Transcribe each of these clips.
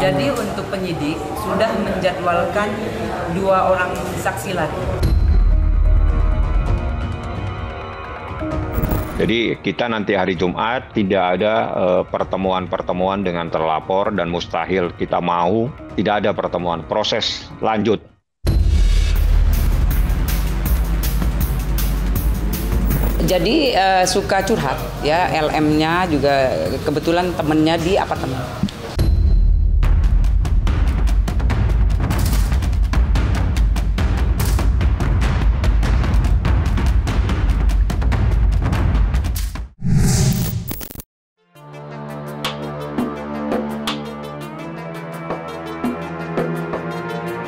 Jadi untuk penyidik sudah menjadwalkan 2 orang saksi lagi. Jadi kita nanti hari Jumat tidak ada pertemuan-pertemuan dengan terlapor dan mustahil kita mau tidak ada pertemuan, proses lanjut. Jadi suka curhat ya, LM-nya juga kebetulan temennya di apartemen.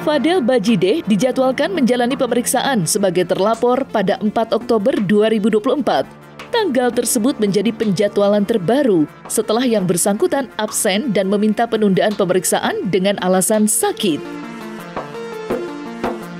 Fadel Bajideh dijadwalkan menjalani pemeriksaan sebagai terlapor pada 4 Oktober 2024. Tanggal tersebut menjadi penjadwalan terbaru setelah yang bersangkutan absen dan meminta penundaan pemeriksaan dengan alasan sakit.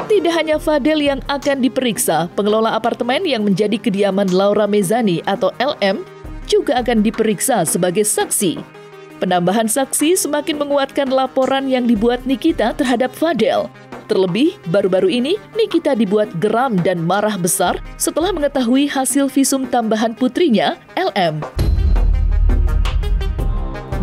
Tidak hanya Fadel yang akan diperiksa, pengelola apartemen yang menjadi kediaman Laura Mezani atau LM juga akan diperiksa sebagai saksi. Penambahan saksi semakin menguatkan laporan yang dibuat Nikita terhadap Fadel. Terlebih, baru-baru ini Nikita dibuat geram dan marah besar setelah mengetahui hasil visum tambahan putrinya, LM.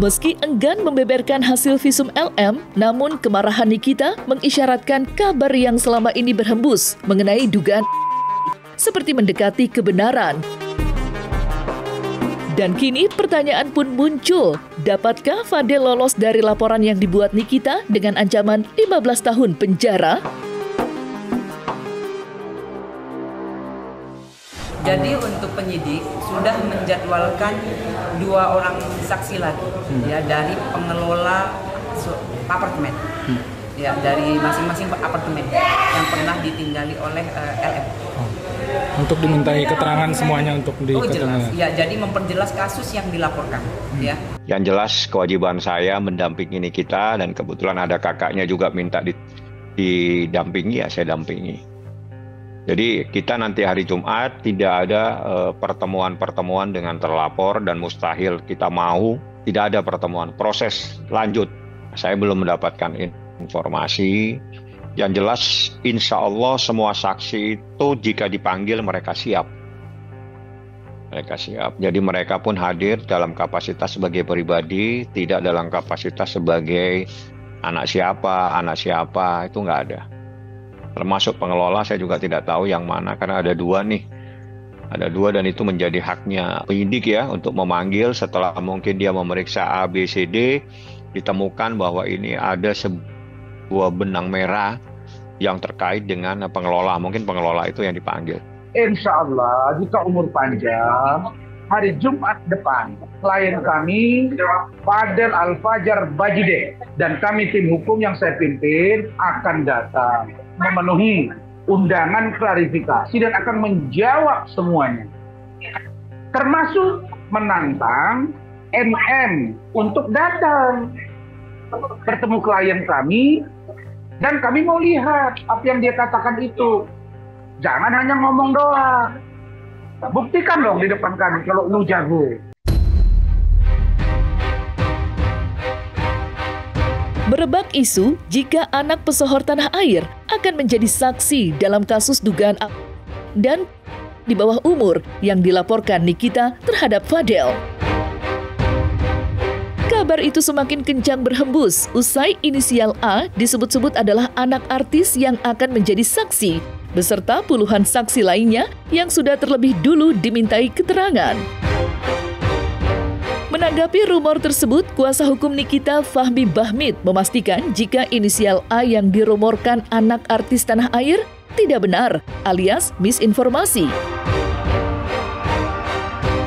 Meski enggan membeberkan hasil visum LM, namun kemarahan Nikita mengisyaratkan kabar yang selama ini berhembus mengenai dugaan seperti mendekati kebenaran. Dan kini pertanyaan pun muncul, dapatkah Fadel lolos dari laporan yang dibuat Nikita dengan ancaman 15 tahun penjara? Jadi untuk penyidik sudah menjadwalkan 2 orang saksi lagi ya dari pengelola apartemen. Ya, dari masing-masing apartemen yang pernah ditinggali oleh LM. Untuk dimintai keterangan semuanya untuk jelas. Ya, jadi memperjelas kasus yang dilaporkan. Ya. Yang jelas kewajiban saya mendampingi Nikita dan kebetulan ada kakaknya juga minta didampingi, ya saya dampingi. Jadi kita nanti hari Jumat tidak ada pertemuan-pertemuan dengan terlapor dan mustahil kita mau tidak ada pertemuan, proses lanjut. Saya belum mendapatkan informasi. Yang jelas insya Allah semua saksi itu jika dipanggil mereka siap. Mereka siap. Jadi mereka pun hadir dalam kapasitas sebagai pribadi, tidak dalam kapasitas sebagai anak siapa, itu nggak ada. Termasuk pengelola saya juga tidak tahu yang mana karena ada 2 nih. Ada 2 dan itu menjadi haknya penyidik ya untuk memanggil setelah mungkin dia memeriksa A, B, C, D, ditemukan bahwa ini ada sebuah benang merah yang terkait dengan pengelola. Mungkin pengelola itu yang dipanggil. Insya Allah jika umur panjang, hari Jumat depan klien kami Fadel Al-Fajar Bajideh dan kami tim hukum yang saya pimpin akan datang memenuhi undangan klarifikasi dan akan menjawab semuanya, termasuk menantang MM untuk datang bertemu klien kami dan kami mau lihat apa yang dia katakan itu. Jangan hanya ngomong doang, buktikan dong di depan kami kalau lu jago. Merebak isu jika anak pesohor tanah air akan menjadi saksi dalam kasus dugaan dan di bawah umur yang dilaporkan Nikita terhadap Fadel. Kabar itu semakin kencang berhembus usai inisial A disebut-sebut adalah anak artis yang akan menjadi saksi, beserta puluhan saksi lainnya yang sudah terlebih dulu dimintai keterangan. Menanggapi rumor tersebut, kuasa hukum Nikita Fahmi Bahmid memastikan jika inisial A yang dirumorkan anak artis tanah air tidak benar alias misinformasi.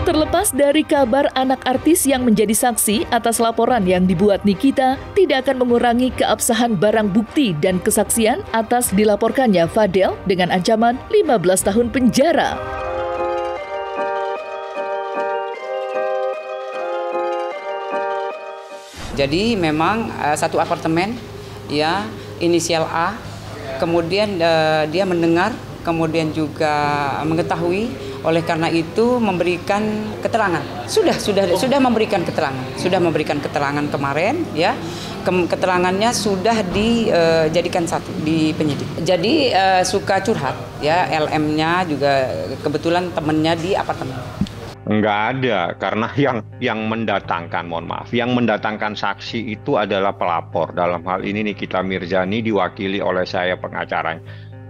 Terlepas dari kabar anak artis yang menjadi saksi atas laporan yang dibuat Nikita, tidak akan mengurangi keabsahan barang bukti dan kesaksian atas dilaporkannya Fadel dengan ancaman 15 tahun penjara. Jadi memang satu apartemen ya inisial A, kemudian dia mendengar, kemudian juga mengetahui Oleh karena itu memberikan keterangan. Sudah memberikan keterangan kemarin ya. Keterangannya sudah dijadikan satu di penyidik. Jadi suka curhat ya, LM-nya juga kebetulan temennya di apartemen. Enggak ada, karena yang mendatangkan, mohon maaf, yang mendatangkan saksi itu adalah pelapor. Dalam hal ini Nikita Mirzani diwakili oleh saya pengacaranya.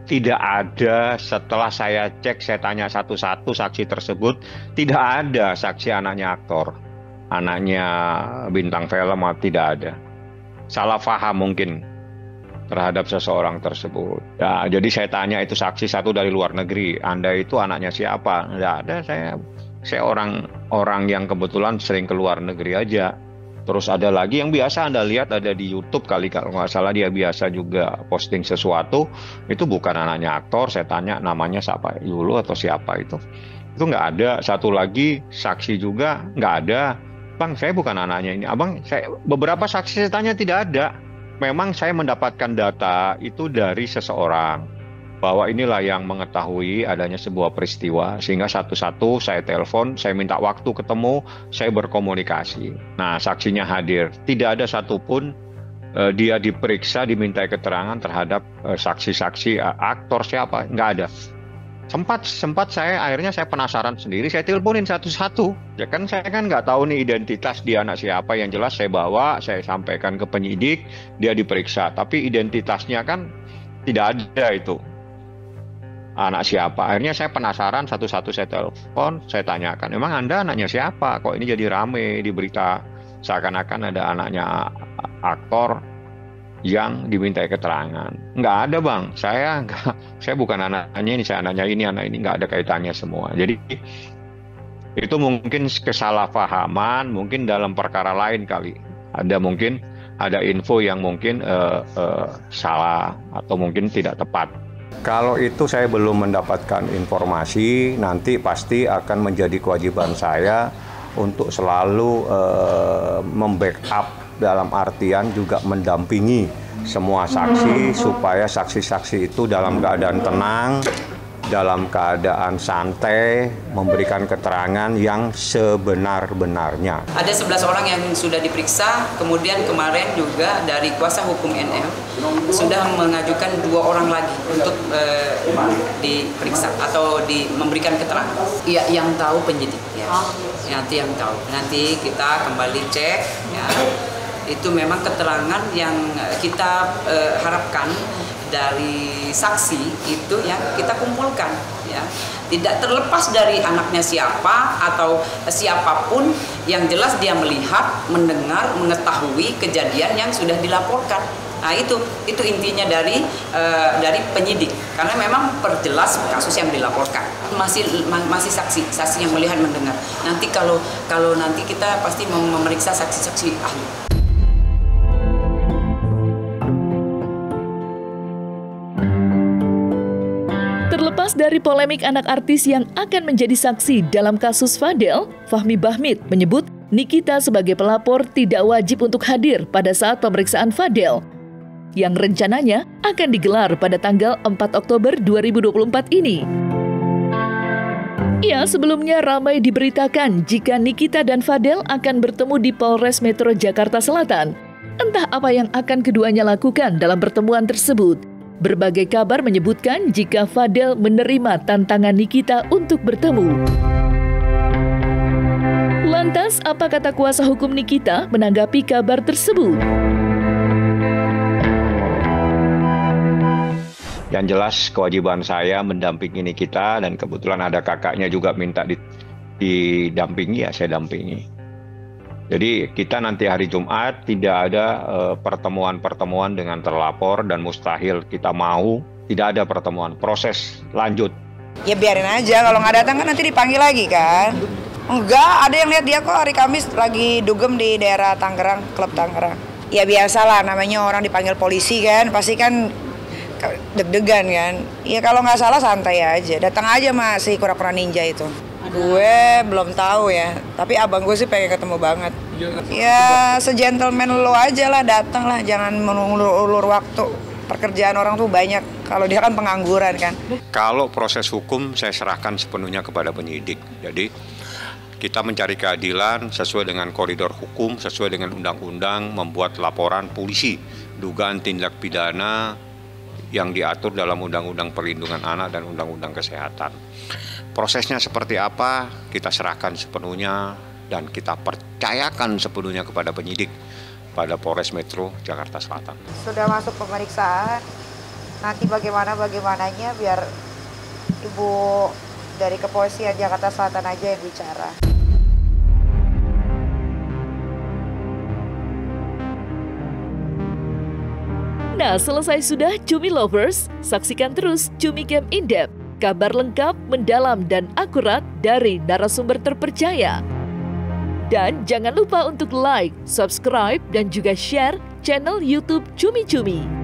Tidak ada, setelah saya cek, saya tanya satu-satu saksi tersebut, tidak ada saksi anaknya aktor, anaknya bintang film, tidak ada. Salah paham mungkin terhadap seseorang tersebut. Ya, jadi saya tanya itu saksi satu dari luar negeri, Anda itu anaknya siapa? Tidak ada, saya orang yang kebetulan sering ke luar negeri aja. Terus ada lagi yang biasa Anda lihat ada di YouTube kali, kalau nggak salah dia biasa juga posting sesuatu, itu bukan anaknya aktor. Saya tanya namanya siapa, Yulu atau siapa itu nggak ada. Satu lagi saksi juga nggak ada, Bang saya bukan anaknya ini. Abang, beberapa saksi saya tanya tidak ada. Memang saya mendapatkan data itu dari seseorang, bahwa inilah yang mengetahui adanya sebuah peristiwa, sehingga satu-satu saya telepon, saya minta waktu ketemu, saya berkomunikasi. Nah, saksinya hadir. Tidak ada satupun dia diperiksa, dimintai keterangan terhadap saksi-saksi aktor siapa, nggak ada. Sempat akhirnya saya penasaran sendiri, saya teleponin satu-satu. Ya kan saya kan nggak tahu nih identitas dia anak siapa. Yang jelas saya bawa, saya sampaikan ke penyidik, dia diperiksa. Tapi identitasnya kan tidak ada itu. Anak siapa? Akhirnya saya penasaran, satu-satu saya telepon, saya tanyakan, emang Anda anaknya siapa? Kok ini jadi rame di berita seakan-akan ada anaknya aktor yang dimintai keterangan. Nggak ada Bang, saya bukan anaknya ini, saya anaknya ini, anak ini, nggak ada kaitannya semua. Jadi itu mungkin kesalahpahaman, mungkin dalam perkara lain kali. Mungkin ada info yang mungkin salah atau mungkin tidak tepat. Kalau itu saya belum mendapatkan informasi, nanti pasti akan menjadi kewajiban saya untuk selalu membackup, dalam artian juga mendampingi semua saksi supaya saksi-saksi itu dalam keadaan tenang, dalam keadaan santai, memberikan keterangan yang sebenar-benarnya. Ada 11 orang yang sudah diperiksa, kemudian kemarin juga dari kuasa hukum NM sudah mengajukan 2 orang lagi untuk diperiksa atau memberikan keterangan. Ya, yang tahu penyidik ya. Nanti yang tahu. Nanti kita kembali cek ya. Itu memang keterangan yang kita harapkan dari saksi itu yang kita kumpulkan ya. Tidak terlepas dari anaknya siapa atau siapapun, yang jelas dia melihat, mendengar, mengetahui kejadian yang sudah dilaporkan. Nah, itu intinya dari penyidik, karena memang perjelas kasus yang dilaporkan. Masih saksi yang melihat, mendengar. Nanti kalau nanti kita pasti memeriksa saksi-saksi ahli. Terlepas dari polemik anak artis yang akan menjadi saksi dalam kasus Fadel, Fahmi Bahmid menyebut Nikita sebagai pelapor tidak wajib untuk hadir pada saat pemeriksaan Fadel, yang rencananya akan digelar pada tanggal 4 Oktober 2024 ini. Ia sebelumnya ramai diberitakan jika Nikita dan Fadel akan bertemu di Polres Metro Jakarta Selatan. Entah apa yang akan keduanya lakukan dalam pertemuan tersebut. Berbagai kabar menyebutkan jika Fadel menerima tantangan Nikita untuk bertemu. Lantas, apa kata kuasa hukum Nikita menanggapi kabar tersebut? Yang jelas kewajiban saya mendampingi Nikita, dan kebetulan ada kakaknya juga minta didampingi, ya saya dampingi. Jadi kita nanti hari Jumat tidak ada pertemuan-pertemuan dengan terlapor, dan mustahil kita mau tidak ada pertemuan, proses lanjut. Ya biarin aja, kalau nggak datang kan nanti dipanggil lagi kan. Enggak, ada yang lihat dia kok hari Kamis lagi dugem di daerah Tangerang, klub Tangerang. Ya biasalah, namanya orang dipanggil polisi kan, pasti kan deg-degan kan. Ya kalau nggak salah santai aja, datang aja Mas si kura-kura ninja itu. Gue belum tahu ya, tapi abang gue sih pengen ketemu banget. Ya segentleman lo aja lah, datang lah, jangan mengulur-ulur waktu. pekerjaan orang tuh banyak. Kalau dia kan pengangguran kan. Kalau proses hukum saya serahkan sepenuhnya kepada penyidik. Jadi kita mencari keadilan sesuai dengan koridor hukum, sesuai dengan undang-undang, membuat laporan polisi dugaan tindak pidana yang diatur dalam Undang-Undang Perlindungan Anak dan Undang-Undang Kesehatan. Prosesnya seperti apa, kita serahkan sepenuhnya dan kita percayakan sepenuhnya kepada penyidik pada Polres Metro Jakarta Selatan. Sudah masuk pemeriksaan, nanti bagaimananya biar Ibu dari Kepolisian Jakarta Selatan aja yang bicara. Nah, selesai sudah Cumi Lovers, saksikan terus Cumi Game In-Depth, kabar lengkap, mendalam, dan akurat dari narasumber terpercaya. Dan jangan lupa untuk like, subscribe, dan juga share channel YouTube Cumi Cumi.